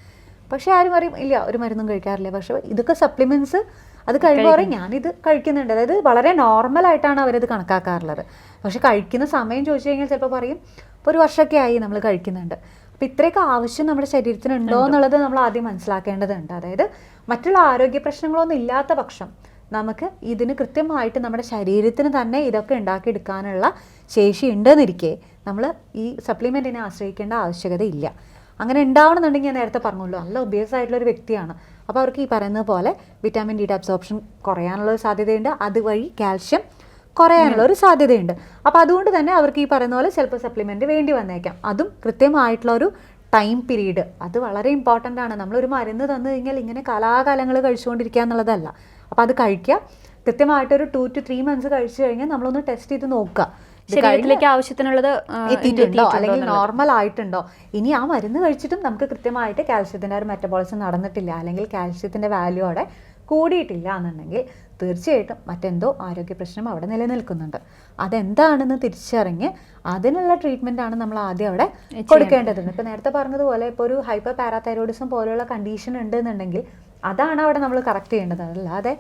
പക്ഷേ ആരും പറയും ഇല്ല, ഒരു മരുന്നും കഴിക്കാറില്ല. പക്ഷേ ഇതൊക്കെ സപ്ലിമെൻറ്റ്സ് അത് കഴിയുമ്പോൾ പറയും ഞാനിത് കഴിക്കുന്നുണ്ട്. അതായത് വളരെ നോർമലായിട്ടാണ് അവരത് കണക്കാക്കാറുള്ളത്. പക്ഷെ കഴിക്കുന്ന സമയം ചോദിച്ചു കഴിഞ്ഞാൽ ചിലപ്പോൾ പറയും ഇപ്പോൾ ഒരു വർഷമൊക്കെ ആയി നമ്മൾ കഴിക്കുന്നുണ്ട്. അപ്പോൾ ഇത്രയൊക്കെ ആവശ്യം നമ്മുടെ ശരീരത്തിനുണ്ടോ എന്നുള്ളത് നമ്മൾ ആദ്യം മനസ്സിലാക്കേണ്ടതുണ്ട്. അതായത് മറ്റുള്ള ആരോഗ്യ പ്രശ്നങ്ങളൊന്നും ഇല്ലാത്ത പക്ഷം നമുക്ക് ഇതിന് കൃത്യമായിട്ട് നമ്മുടെ ശരീരത്തിന് തന്നെ ഇതൊക്കെ ഉണ്ടാക്കിയെടുക്കാനുള്ള ശേഷി ഉണ്ടെന്നിരിക്കെ നമ്മൾ ഈ സപ്ലിമെൻറ്റിനെ ആശ്രയിക്കേണ്ട ആവശ്യകതയില്ല. അങ്ങനെ ഉണ്ടാവണമെന്നുണ്ടെങ്കിൽ ഞാൻ നേരത്തെ പറഞ്ഞല്ലോ, നല്ല ഒബിയസ് ആയിട്ടുള്ള ഒരു വ്യക്തിയാണ്. അപ്പോൾ അവർക്ക് ഈ പറയുന്നത് പോലെ വിറ്റാമിൻ ഡിയുടെ അബ്സോർപ്ഷൻ കുറയാനുള്ള ഒരു സാധ്യതയുണ്ട്, അതുവഴി കാൽഷ്യം കുറയാനുള്ള ഒരു സാധ്യതയുണ്ട്. അപ്പോൾ അതുകൊണ്ട് തന്നെ അവർക്ക് ഈ പറയുന്ന പോലെ ചിലപ്പോൾ സപ്ലിമെൻറ്റ് വേണ്ടി വന്നേക്കാം. അതും കൃത്യമായിട്ടുള്ള ഒരു ടൈം പീരീഡ് അത് വളരെ ഇമ്പോർട്ടൻ്റ് ആണ്. നമ്മളൊരു മരുന്ന് തന്നു കഴിഞ്ഞാൽ ഇങ്ങനെ കാലാകാലങ്ങൾ കഴിച്ചുകൊണ്ടിരിക്കുക എന്നുള്ളതല്ല. അപ്പോൾ അത് കഴിക്കുക, കൃത്യമായിട്ടൊരു 2 to 3 months കഴിച്ചു കഴിഞ്ഞാൽ നമ്മളൊന്ന് ടെസ്റ്റ് ചെയ്ത് നോക്കുക, ശരീരത്തിലേക്ക് ആവശ്യത്തിനുള്ളത് എത്തിയിട്ടുണ്ടോ അല്ലെങ്കിൽ നോർമൽ ആയിട്ടുണ്ടോ. ഇനി ആ മരുന്ന് കഴിച്ചിട്ടും നമുക്ക് കൃത്യമായിട്ട് കാൽഷ്യത്തിൻ്റെ ഒരു മെറ്റബോളിസം നടന്നിട്ടില്ല, അല്ലെങ്കിൽ കാൽഷ്യത്തിൻ്റെ വാല്യൂ അവിടെ കൂടിയിട്ടില്ല എന്നുണ്ടെങ്കിൽ തീർച്ചയായിട്ടും മറ്റെന്തോ ആരോഗ്യ പ്രശ്നം അവിടെ നിലനിൽക്കുന്നുണ്ട്. അതെന്താണെന്ന് തിരിച്ചറിഞ്ഞ് അതിനുള്ള ട്രീറ്റ്മെൻറ്റാണ് നമ്മൾ ആദ്യം അവിടെ കൊടുക്കേണ്ടതുണ്ട്. ഇപ്പോൾ നേരത്തെ പറഞ്ഞതുപോലെ ഇപ്പോൾ ഒരു ഹൈപ്പർ പാരാതൈറോയിഡിസം പോലെയുള്ള കണ്ടീഷൻ ഉണ്ടെന്നുണ്ടെങ്കിൽ അതാണ് അവിടെ നമ്മൾ കറക്റ്റ് ചെയ്യേണ്ടത്. അല്ലാതെ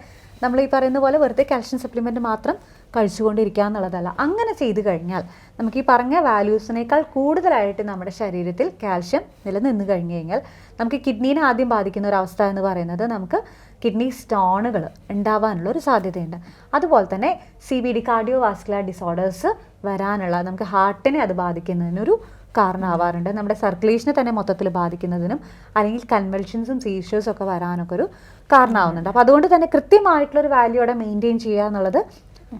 നമ്മൾ ഈ പറയുന്ന പോലെ വെറുതെ കാൽഷ്യം സപ്ലിമെൻറ്റ് മാത്രം കഴിച്ചുകൊണ്ടിരിക്കുക എന്നുള്ളതല്ല. അങ്ങനെ ചെയ്തു കഴിഞ്ഞാൽ നമുക്ക് ഈ പറഞ്ഞ വാല്യൂസിനേക്കാൾ കൂടുതലായിട്ട് നമ്മുടെ ശരീരത്തിൽ കാൽഷ്യം നിലനിന്ന് കഴിഞ്ഞ് കഴിഞ്ഞാൽ നമുക്ക് കിഡ്നീനെ ആദ്യം ബാധിക്കുന്ന ഒരു അവസ്ഥ എന്ന് പറയുന്നത് നമുക്ക് കിഡ്നി സ്റ്റോണുകൾ ഉണ്ടാവാനുള്ള ഒരു സാധ്യതയുണ്ട്. അതുപോലെ തന്നെ CVD കാർഡിയോ വാസ്കുലർ ഡിസോർഡേഴ്സ് വരാനുള്ള, നമുക്ക് ഹാർട്ടിനെ അത് ബാധിക്കുന്നതിനൊരു കാരണമാവാറുണ്ട്. നമ്മുടെ സർക്കുലേഷനെ തന്നെ മൊത്തത്തിൽ ബാധിക്കുന്നതിനും അല്ലെങ്കിൽ കൺവൽഷൻസും സീഷേഴ്സും ഒക്കെ വരാനൊക്കെ ഒരു കാരണമാവുന്നുണ്ട്. അപ്പോൾ അതുകൊണ്ട് തന്നെ കൃത്യമായിട്ടുള്ളൊരു വാല്യൂ അവിടെ മെയിൻറ്റെയിൻ ചെയ്യുക എന്നുള്ളത്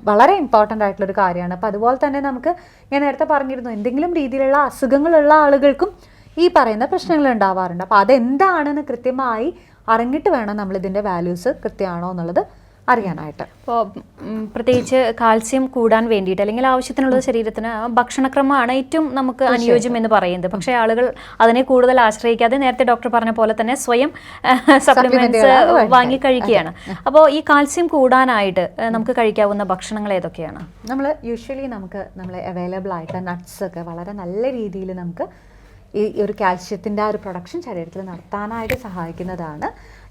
വളരെ ഇമ്പോർട്ടൻ്റ് ആയിട്ടുള്ളൊരു കാര്യമാണ്. അപ്പോൾ അതുപോലെ തന്നെ നമുക്ക് ഞാൻ നേരത്തെ പറഞ്ഞിരുന്നു, എന്തെങ്കിലും രീതിയിലുള്ള അസുഖങ്ങളുള്ള ആളുകൾക്കും ഈ പറയുന്ന പ്രശ്നങ്ങൾ ഉണ്ടാവാറുണ്ട്. അപ്പോൾ അതെന്താണെന്ന് കൃത്യമായി അറിഞ്ഞിട്ട് വേണം നമ്മളിതിൻ്റെ വാല്യൂസ് കൃത്യമാണോ എന്നുള്ളത് അറിയാനായിട്ട്. അപ്പോൾ പ്രത്യേകിച്ച് കാൽസ്യം കൂടാൻ വേണ്ടിയിട്ട് അല്ലെങ്കിൽ ആവശ്യത്തിനുള്ളത് ശരീരത്തിന് ഭക്ഷണക്രമമാണ് ഏറ്റവും നമുക്ക് അനുയോജ്യം എന്ന് പറയുന്നത്. പക്ഷേ ആളുകൾ അതിനെ കൂടുതൽ ആശ്രയിക്കാതെ നേരത്തെ ഡോക്ടർ പറഞ്ഞ പോലെ തന്നെ സ്വയം സപ്ലിമെന്റ്സ് വാങ്ങി കഴിക്കുകയാണ്. അപ്പോൾ ഈ കാൽസ്യം കൂടാനായിട്ട് നമുക്ക് കഴിക്കാവുന്ന ഭക്ഷണങ്ങൾ ഏതൊക്കെയാണ്? നമ്മൾ യൂഷ്വലി നമ്മൾ അവൈലബിൾ ആയിട്ടുള്ള നട്ട്സ് ഒക്കെ വളരെ നല്ല രീതിയിൽ നമുക്ക് ഈ ഒരു കാൽഷ്യത്തിൻ്റെ ആ ഒരു പ്രൊഡക്ഷൻ ശരീരത്തിൽ നടത്താനായിട്ട് സഹായിക്കുന്നതാണ്.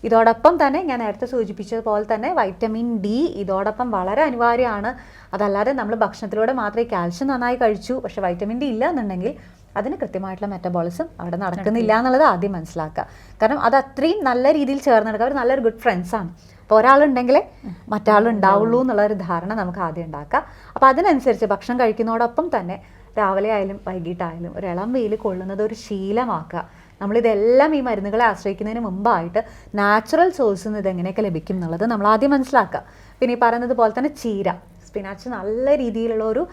ഇതോടൊപ്പം തന്നെ ഞാൻ നേരത്തെ സൂചിപ്പിച്ചതുപോലെ തന്നെ വൈറ്റമിൻ ഡി ഇതോടൊപ്പം വളരെ അനിവാര്യമാണ്. അതല്ലാതെ നമ്മൾ ഭക്ഷണത്തിലൂടെ മാത്രമേ കാൽഷ്യം നന്നായി കഴിച്ചു പക്ഷേ വൈറ്റമിൻ ഡി ഇല്ല എന്നുണ്ടെങ്കിൽ അതിന് കൃത്യമായിട്ടുള്ള മെറ്റബോളിസം അവിടെ നടക്കുന്നില്ല എന്നുള്ളത് ആദ്യം മനസ്സിലാക്കുക. കാരണം അത് അത്രയും നല്ല രീതിയിൽ ചേർന്ന് നടക്കുക. അവർ നല്ലൊരു ഗുഡ് ഫ്രണ്ട്സാണ്. അപ്പോൾ ഒരാളുണ്ടെങ്കിലേ മറ്റാളുണ്ടാവുള്ളൂ എന്നുള്ളൊരു ധാരണ നമുക്ക് ആദ്യം ഉണ്ടാക്കാം. അപ്പോൾ അതിനനുസരിച്ച് ഭക്ഷണം കഴിക്കുന്നതോടൊപ്പം തന്നെ രാവിലെ ആയാലും വൈകിട്ടായാലും ഒരു ഇളം വെയിൽ കൊള്ളുന്നത് ഒരു ശീലമാക്കുക. നമ്മളിതെല്ലാം ഈ മരുന്നുകളെ ആശ്രയിക്കുന്നതിന് മുമ്പായിട്ട് നാച്ചുറൽ സോഴ്സിൽ നിന്ന് ഇതെങ്ങനെയൊക്കെ ലഭിക്കും എന്നുള്ളത് നമ്മൾ ആദ്യം മനസ്സിലാക്കുക. പിന്നെ ഈ പറയുന്നത് പോലെ തന്നെ ചീര, സ്പിനാച്ച് നല്ല രീതിയിലുള്ള ഒരു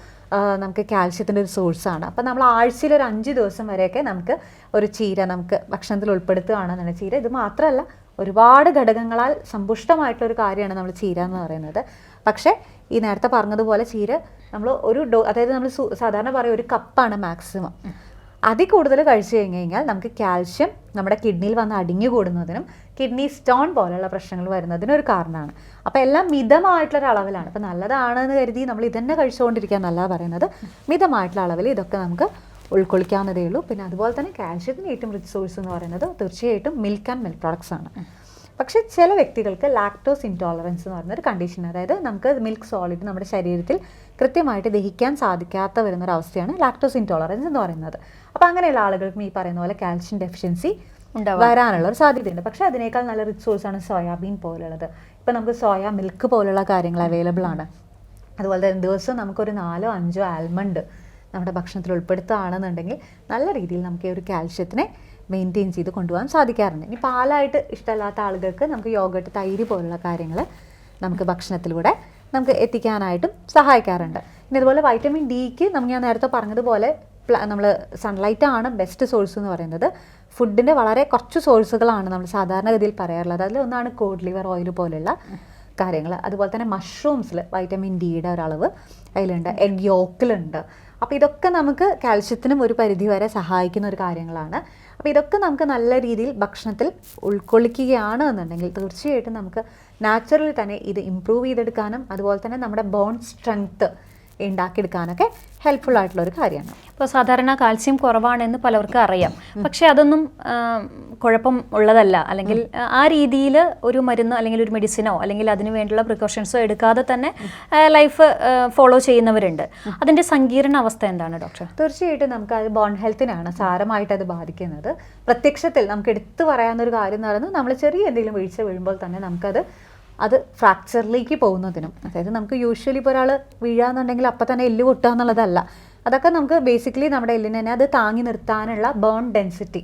നമുക്ക് കാൽഷ്യത്തിൻ്റെ ഒരു സോഴ്സാണ്. അപ്പോൾ നമ്മൾ ആഴ്ചയിൽ ഒരു 5 ദിവസം വരെയൊക്കെ നമുക്ക് ഒരു ചീര നമുക്ക് ഭക്ഷണത്തിൽ ഉൾപ്പെടുത്തുകയാണെന്നാണ്. ചീര ഇത് മാത്രമല്ല ഒരുപാട് ഘടകങ്ങളാൽ സമ്പുഷ്ടമായിട്ടുള്ളൊരു കാര്യമാണ് നമ്മൾ ചീര എന്ന് പറയുന്നത്. പക്ഷേ ഈ നേരത്തെ പറഞ്ഞതുപോലെ ചീര നമ്മൾ അതായത് നമ്മൾ സാധാരണ പറയും ഒരു കപ്പാണ് മാക്സിമം. അതിൽ കൂടുതൽ കഴിച്ചു കഴിഞ്ഞാൽ നമുക്ക് കാൽഷ്യം നമ്മുടെ കിഡ്നിയിൽ വന്ന് അടിഞ്ഞു കൂടുന്നതിനും കിഡ്നി സ്റ്റോൺ പോലെയുള്ള പ്രശ്നങ്ങൾ വരുന്നതിനും ഒരു കാരണമാണ്. അപ്പോൾ എല്ലാം മിതമായിട്ടുള്ളൊരു അളവിലാണ്. അപ്പോൾ നല്ലതാണെന്ന് കരുതി നമ്മൾ ഇതന്നെ കഴിച്ചുകൊണ്ടിരിക്കുക എന്നല്ല പറയുന്നത്. മിതമായിട്ടുള്ള അളവിൽ ഇതൊക്കെ നമുക്ക് ഉൾക്കൊള്ളിക്കാവുന്നതേ ഉള്ളൂ. പിന്നെ അതുപോലെ തന്നെ കാൽഷ്യത്തിന് ഏറ്റവും റിച്ച് സോഴ്സ് എന്ന് പറയുന്നത് തീർച്ചയായിട്ടും മിൽക്ക് ആൻഡ് മിൽക്ക് പ്രോഡക്ട്സ് ആണ്. പക്ഷേ ചില വ്യക്തികൾക്ക് ലാക്ടോസ് ഇൻടോളറൻസ് എന്ന് പറയുന്നൊരു കണ്ടീഷൻ, അതായത് നമുക്ക് മിൽക്ക് സോളിഡ് നമ്മുടെ ശരീരത്തിൽ കൃത്യമായിട്ട് ദഹിക്കാൻ സാധിക്കാത്ത വരുന്നൊരവസ്ഥയാണ് ലാക്ടോസ് ഇൻടോളറൻസ് എന്ന് പറയുന്നത്. അപ്പോൾ അങ്ങനെയുള്ള ആളുകൾക്കും ഈ പറയുന്ന പോലെ കാൽഷ്യം ഡെഫിഷ്യൻസി വരാനുള്ള ഒരു സാധ്യതയുണ്ട്. പക്ഷേ അതിനേക്കാൾ നല്ല റിച്ച് സോഴ്സാണ് സോയാബീൻ പോലുള്ളത്. ഇപ്പോൾ നമുക്ക് സോയ മിൽക്ക് പോലുള്ള കാര്യങ്ങൾ അവൈലബിൾ ആണ്. അതുപോലെ തന്നെ ദിവസവും നമുക്കൊരു 4-5 ആൽമണ്ട് നമ്മുടെ ഭക്ഷണത്തിൽ ഉൾപ്പെടുത്തുകയാണെന്നുണ്ടെങ്കിൽ നല്ല രീതിയിൽ നമുക്ക് ഈ ഒരു കാൽഷ്യത്തിനെ മെയിൻറ്റെയിൻ ചെയ്ത് കൊണ്ടുപോകാൻ സാധിക്കാറുണ്ട്. ഇനി പാലായിട്ട് ഇഷ്ടമല്ലാത്ത ആളുകൾക്ക് നമുക്ക് യോഗട്ട്, തൈര് പോലുള്ള കാര്യങ്ങൾ നമുക്ക് ഭക്ഷണത്തിലൂടെ നമുക്ക് എത്തിക്കാനായിട്ടും സഹായിക്കാറുണ്ട്. ഇനി അതുപോലെ വൈറ്റമിൻ ഡിക്ക് ഞാൻ നേരത്തെ പറഞ്ഞതുപോലെ നമ്മൾ സൺലൈറ്റ് ആണ് ബെസ്റ്റ് സോഴ്സ് എന്ന് പറയുന്നത്. ഫുഡിൻ്റെ വളരെ കുറച്ച് സോഴ്സുകളാണ് നമ്മൾ സാധാരണഗതിയിൽ പറയാറുള്ളത്. അതിലൊന്നാണ് കോഡ് ലിവർ ഓയിൽ പോലുള്ള കാര്യങ്ങൾ. അതുപോലെ തന്നെ മഷ്റൂംസിൽ വൈറ്റമിൻ ഡിയുടെ ഒരളവ് അതിലുണ്ട്, എഗ് യോക്കിലുണ്ട്. അപ്പോൾ ഇതൊക്കെ നമുക്ക് കാൽഷ്യത്തിനും ഒരു പരിധി വരെ സഹായിക്കുന്ന ഒരു കാര്യങ്ങളാണ്. അപ്പോൾ ഇതൊക്കെ നമുക്ക് നല്ല രീതിയിൽ ഭക്ഷണത്തിൽ ഉൾക്കൊള്ളിക്കുകയാണ് എന്നുണ്ടെങ്കിൽ തീർച്ചയായിട്ടും നമുക്ക് നാച്ചുറലി തന്നെ ഇത് ഇമ്പ്രൂവ് ചെയ്തെടുക്കാനും അതുപോലെ തന്നെ നമ്മുടെ ബോൺ സ്ട്രെങ്ത്ത് ഉണ്ടാക്കിയെടുക്കാനൊക്കെ ഹെൽപ്ഫുൾ ആയിട്ടുള്ള ഒരു കാര്യമാണ്. ഇപ്പോൾ സാധാരണ കാൽസ്യം കുറവാണെന്ന് പലർക്കും അറിയാം. പക്ഷേ അതൊന്നും കുഴപ്പം ഉള്ളതല്ല. അല്ലെങ്കിൽ ആ രീതിയിൽ ഒരു മരുന്ന് അല്ലെങ്കിൽ ഒരു മെഡിസിനോ അല്ലെങ്കിൽ അതിന് വേണ്ടിയുള്ള പ്രിക്കോഷൻസോ എടുക്കാതെ തന്നെ ലൈഫ് ഫോളോ ചെയ്യുന്നവരുണ്ട്. അതിൻ്റെ സങ്കീർണ അവസ്ഥ എന്താണ് ഡോക്ടർ? തീർച്ചയായിട്ടും നമുക്ക് അത് ബോൺ ഹെൽത്തിനാണ് സാരമായിട്ട് അത് ബാധിക്കുന്നത്. പ്രത്യക്ഷത്തിൽ നമുക്ക് എടുത്തു പറയാവുന്നൊരു കാര്യം എന്ന് പറയുന്നത് നമ്മൾ ചെറിയ എന്തെങ്കിലും വീഴ്ച വീഴുമ്പോൾ തന്നെ അത് ഫ്രാക്ചറിലേക്ക് പോകുന്നതിനും, അതായത് നമുക്ക് യൂഷ്വലി ഇപ്പോൾ ഒരാൾ വീഴാന്നുണ്ടെങ്കിൽ അപ്പം തന്നെ എല്ല് പൊട്ടുക എന്നുള്ളതല്ല. അതൊക്കെ നമുക്ക് ബേസിക്കലി നമ്മുടെ എല്ലിനെ തന്നെ അത് താങ്ങി നിർത്താനുള്ള ബോൺ ഡെൻസിറ്റി,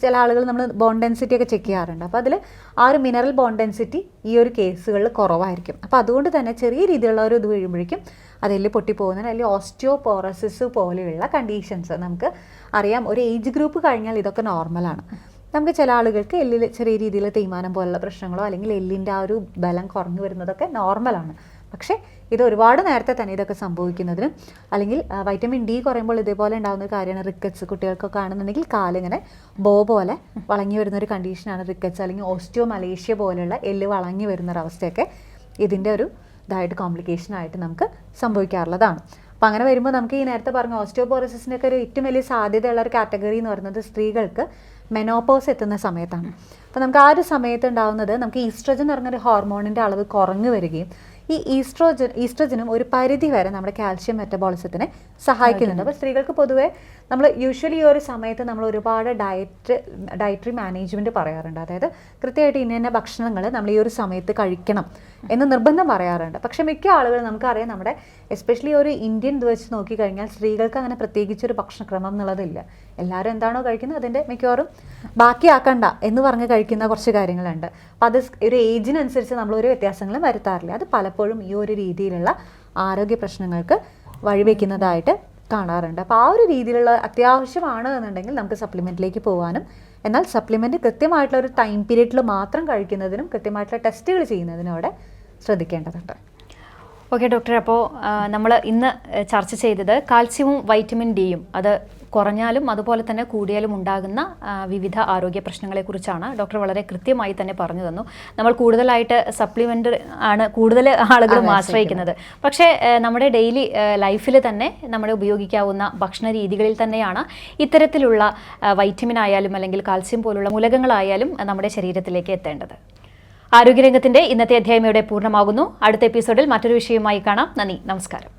ചില ആളുകൾ ബോൺ ഡെൻസിറ്റി ഒക്കെ ചെക്ക് ചെയ്യാറുണ്ട്. അപ്പോൾ അതിൽ ആ ഒരു മിനറൽ ബോൺ ഡെൻസിറ്റി ഈ ഒരു കേസുകളിൽ കുറവായിരിക്കും. അപ്പോൾ അതുകൊണ്ട് തന്നെ ചെറിയ രീതിയിലുള്ള ഒരു ഇത് വീഴുമ്പോഴേക്കും അത് എല്ല് പൊട്ടിപ്പോകുന്നതിന് അല്ലെങ്കിൽ ഓസ്റ്റിയോപോറോസിസ് പോലെയുള്ള കണ്ടീഷൻസ് നമുക്ക് അറിയാം. ഒരു ഏജ് ഗ്രൂപ്പ് കഴിഞ്ഞാൽ ഇതൊക്കെ നോർമലാണ്. നമുക്ക് ചില ആളുകൾക്ക് എല്ലിൽ ചെറിയ രീതിയിൽ തേയ്മാനം പോലുള്ള പ്രശ്നങ്ങളോ അല്ലെങ്കിൽ എല്ലിൻ്റെ ആ ഒരു ബലം കുറഞ്ഞു വരുന്നതൊക്കെ നോർമലാണ്. പക്ഷേ ഇത് ഒരുപാട് നേരത്തെ തന്നെ ഇതൊക്കെ സംഭവിക്കുന്നതിനും അല്ലെങ്കിൽ വൈറ്റമിൻ ഡി കുറയുമ്പോൾ ഇതേപോലെ ഉണ്ടാകുന്ന ഒരു കാര്യമാണ് റിക്കറ്റ്സ്. കുട്ടികൾക്കൊക്കെ ആണെന്നുണ്ടെങ്കിൽ കാലിങ്ങനെ പോലെ വളഞ്ഞു വരുന്നൊരു കണ്ടീഷനാണ് റിക്കറ്റ്സ്, അല്ലെങ്കിൽ ഓസ്റ്റിയോ മലേഷ്യ പോലെയുള്ള എല്ല് വളഞ്ഞു വരുന്നൊരവസ്ഥയൊക്കെ ഇതിൻ്റെ ഒരു ഇതായിട്ട് കോംപ്ലിക്കേഷനായിട്ട് നമുക്ക് സംഭവിക്കാറുള്ളതാണ്. അപ്പോൾ അങ്ങനെ വരുമ്പോൾ നമുക്ക് ഈ നേരത്തെ പറഞ്ഞ ഓസ്റ്റിയോപോറോസിസിനൊക്കെ ഒരു ഏറ്റവും വലിയ സാധ്യതയുള്ള ഒരു കാറ്റഗറി എന്ന് പറയുന്നത് സ്ത്രീകൾക്ക് മെനോപോസ് എത്തുന്ന സമയത്താണ്. അപ്പോൾ നമുക്ക് ആ ഒരു സമയത്ത് ഉണ്ടാകുന്നത് നമുക്ക് ഈസ്ട്രോജൻ എന്ന് പറഞ്ഞൊരു ഹോർമോണിൻ്റെ അളവ് കുറഞ്ഞു വരികയും ഈ ഈസ്ട്രോജനും ഒരു പരിധി വരെ നമ്മുടെ കാൽഷ്യം മെറ്റബോളിസത്തിനെ സഹായിക്കുന്നുണ്ട്. അപ്പോൾ സ്ത്രീകൾക്ക് പൊതുവേ നമ്മൾ യൂഷ്വലി ഈ ഒരു സമയത്ത് നമ്മൾ ഒരുപാട് ഡയറ്ററി മാനേജ്മെൻറ്റ് പറയാറുണ്ട്. അതായത് കൃത്യമായിട്ട് ഇന്ന ഭക്ഷണങ്ങൾ നമ്മൾ ഈ ഒരു സമയത്ത് കഴിക്കണം എന്ന് നിർബന്ധം പറയാറുണ്ട്. പക്ഷേ മിക്ക ആളുകളും നമുക്കറിയാം, നമ്മുടെ എസ്പെഷ്യലി ഒരു ഇന്ത്യൻ ഇത് വെച്ച് നോക്കിക്കഴിഞ്ഞാൽ സ്ത്രീകൾക്ക് അങ്ങനെ പ്രത്യേകിച്ചൊരു ഭക്ഷണക്രമം എന്നുള്ളതില്ല. എല്ലാവരും എന്താണോ കഴിക്കുന്നത് അതിൻ്റെ മിക്കവാറും ബാക്കിയാക്കണ്ട എന്ന് പറഞ്ഞ് കഴിക്കുന്ന കുറച്ച് കാര്യങ്ങളുണ്ട്. അപ്പോൾ അത് ഒരു ഏജിനനുസരിച്ച് നമ്മളൊരു വ്യത്യാസങ്ങളും വരുത്താറില്ല. അത് പലപ്പോഴും ഈ ഒരു രീതിയിലുള്ള ആരോഗ്യ പ്രശ്നങ്ങൾക്ക് വഴിവെക്കുന്നതായിട്ട് കാണാറുണ്ട്. അപ്പോൾ ആ ഒരു രീതിയിലുള്ള അത്യാവശ്യമാണ് എന്നുണ്ടെങ്കിൽ നമുക്ക് സപ്ലിമെൻറ്റിലേക്ക് പോകാനും, എന്നാൽ സപ്ലിമെൻറ്റ് കൃത്യമായിട്ടുള്ള ഒരു ടൈം പീരീഡിൽ മാത്രം കഴിക്കുന്നതിനും കൃത്യമായിട്ടുള്ള ടെസ്റ്റുകൾ ചെയ്യുന്നതിനും അവിടെ ശ്രദ്ധിക്കേണ്ടതുണ്ട്. ഓക്കെ ഡോക്ടർ, അപ്പോൾ നമ്മൾ ഇന്ന് ചർച്ച ചെയ്തത് കാൽസ്യവും വൈറ്റമിൻ ഡിയും അത് കുറഞ്ഞാലും അതുപോലെ തന്നെ കൂടിയാലും ഉണ്ടാകുന്ന വിവിധ ആരോഗ്യ പ്രശ്നങ്ങളെക്കുറിച്ചാണ്. ഡോക്ടർ വളരെ കൃത്യമായി തന്നെ പറഞ്ഞു തന്നു. നമ്മൾ കൂടുതലായിട്ട് സപ്ലിമെൻ്റ് ആണ് കൂടുതൽ ആളുകളും ആശ്രയിക്കുന്നത്. പക്ഷേ നമ്മുടെ ഡെയിലി ലൈഫിൽ തന്നെ നമ്മൾ ഉപയോഗിക്കാവുന്ന ഭക്ഷണ രീതികളിൽ തന്നെയാണ് ഇത്തരത്തിലുള്ള വൈറ്റമിൻ ആയാലും അല്ലെങ്കിൽ കാൽസ്യം പോലുള്ള മൂലകങ്ങളായാലും നമ്മുടെ ശരീരത്തിലേക്ക് എത്തേണ്ടത്. ആരോഗ്യരംഗത്തിന്റെ ഇന്നത്തെ അധ്യായം ഇവിടെ പൂർണ്ണമാകുന്നു. അടുത്ത എപ്പിസോഡിൽ മറ്റൊരു വിഷയവുമായി കാണാം. നന്ദി, നമസ്കാരം.